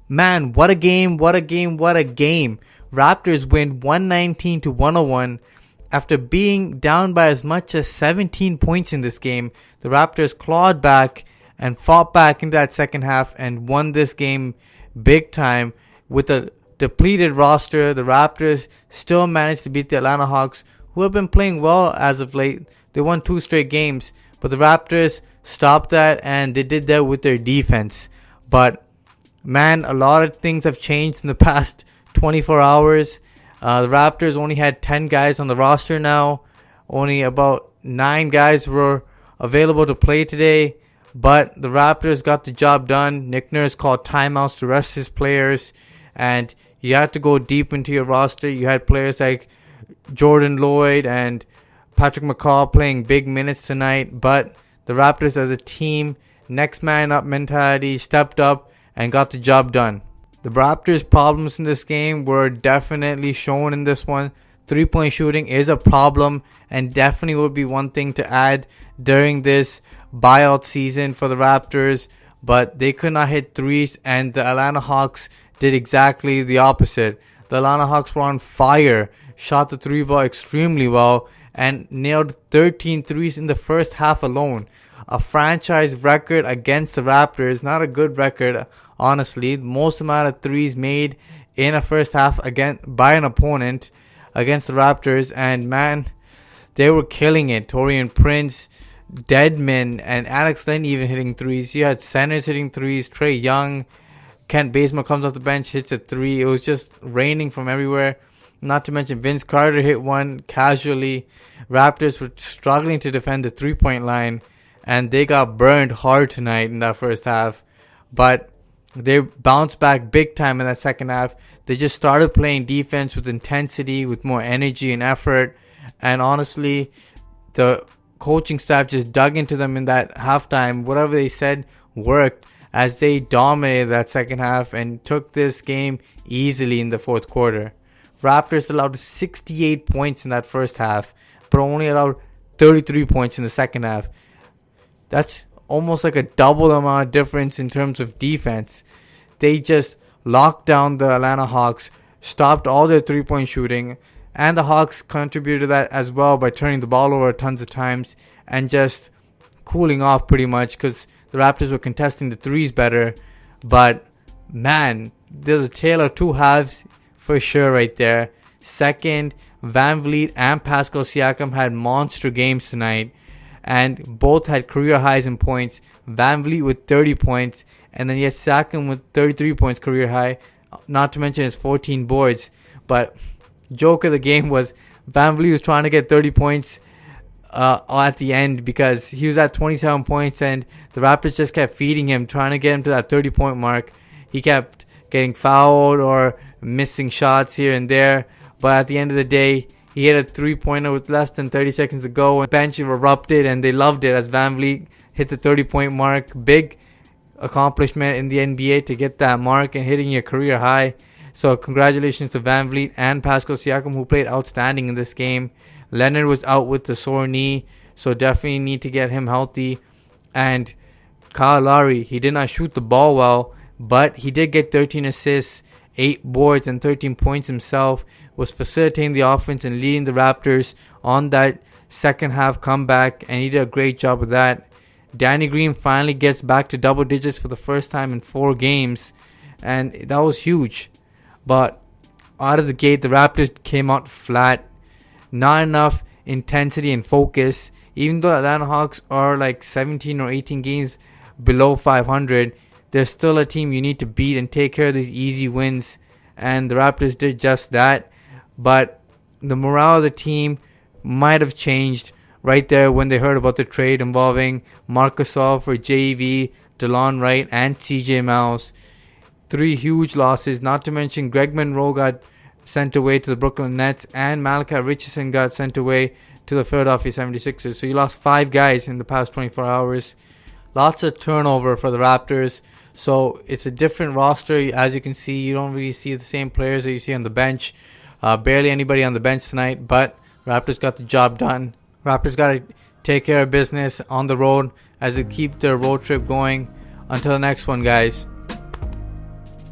Man, what a game, what a game, what a game. Raptors win 119-101 after being down by as much as 17 points in this game. The Raptors clawed back and fought back in that second half and won this game big time. With a depleted roster, the Raptors still managed to beat the Atlanta Hawks, who have been playing well as of late. They won 2 straight games, but the Raptors stopped that, and they did that with their defense. But man, a lot of things have changed in the past 24 hours. The Raptors only had 10 guys on the roster now. Only about 9 guys were available to play today. But the Raptors got the job done. Nick Nurse called timeouts to rest his players. And you had to go deep into your roster. You had players like Jordan Lloyd and Patrick McCaw playing big minutes tonight. But the Raptors as a team, next man up mentality, stepped up and got the job done. The Raptors' problems in this game were definitely shown in this one. 3-point shooting is a problem and definitely would be one thing to add during this buyout season for the Raptors. But they could not hit threes, and the Atlanta Hawks did exactly the opposite. The Atlanta Hawks were on fire, shot the 3-ball extremely well, and nailed 13 threes in the first half alone. A franchise record against the Raptors. Not a good record, honestly. Most amount of threes made in a first half again by an opponent against the Raptors. And man, they were killing it. Taurean Prince, Deadman, and Alex Len even hitting threes. You had centers hitting threes. Trae Young, Kent Bazemore comes off the bench, hits a 3. It was just raining from everywhere. Not to mention Vince Carter hit one casually. Raptors were struggling to defend the 3-point line, and they got burned hard tonight in that first half. But they bounced back big time in that second half. They just started playing defense with intensity, with more energy and effort. And honestly, the coaching staff just dug into them in that halftime. Whatever they said worked, as they dominated that second half and took this game easily in the fourth quarter. Raptors allowed 68 points in that first half, but only allowed 33 points in the second half. That's almost like a double amount of difference in terms of defense. They just locked down the Atlanta Hawks, stopped all their 3-point shooting, and the Hawks contributed to that as well by turning the ball over tons of times and just cooling off pretty much because the Raptors were contesting the threes better. But man, there's a tale of two halves for sure right there. Second, Van Vliet and Pascal Siakam had monster games tonight, and both had career highs in points. Van Vliet with 30 points, and then yet Siakam with 33 points career high, not to mention his 14 boards. But joke of the game was Van Vliet was trying to get 30 points at the end because he was at 27 points, and the Raptors just kept feeding him, trying to get him to that 30-point mark. He kept getting fouled or missing shots here and there, but at the end of the day, he hit a 3-pointer with less than 30 seconds to go, and the bench erupted, and they loved it as Van Vliet hit the 30-point mark. Big accomplishment in the NBA to get that mark and hitting your career high. So congratulations to Van Vliet and Pascal Siakam, who played outstanding in this game. Leonard was out with the sore knee, so definitely need to get him healthy. And Kyle Lowry, he did not shoot the ball well, but he did get 13 assists, 8 boards, and 13 points himself. Was facilitating the offense and leading the Raptors on that second half comeback, and he did a great job with that. Danny Green finally gets back to double digits for the first time in 4 games, and that was huge. But out of the gate, the Raptors came out flat. Not enough intensity and focus. Even though Atlanta Hawks are like 17 or 18 games below 500, they're still a team you need to beat and take care of these easy wins. And the Raptors did just that. But the morale of the team might have changed right there when they heard about the trade involving Marc Gasol for JV, DeLon Wright, and CJ Miles. 3 huge losses, not to mention Greg Monroe got sent away to the Brooklyn Nets, and Malachi Richardson got sent away to the Philadelphia 76ers. So you lost 5 guys in the past 24 hours. Lots of turnover for the Raptors. So it's a different roster. As you can see, you don't really see the same players that you see on the bench. Barely anybody on the bench tonight, but Raptors got the job done. Raptors got to take care of business on the road as they keep their road trip going. Until the next one, guys.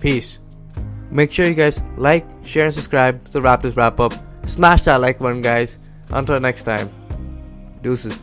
Peace. Make sure you guys like, share, and subscribe to the Raptors Wrap Up. Smash that like button, guys. Until next time. Deuces.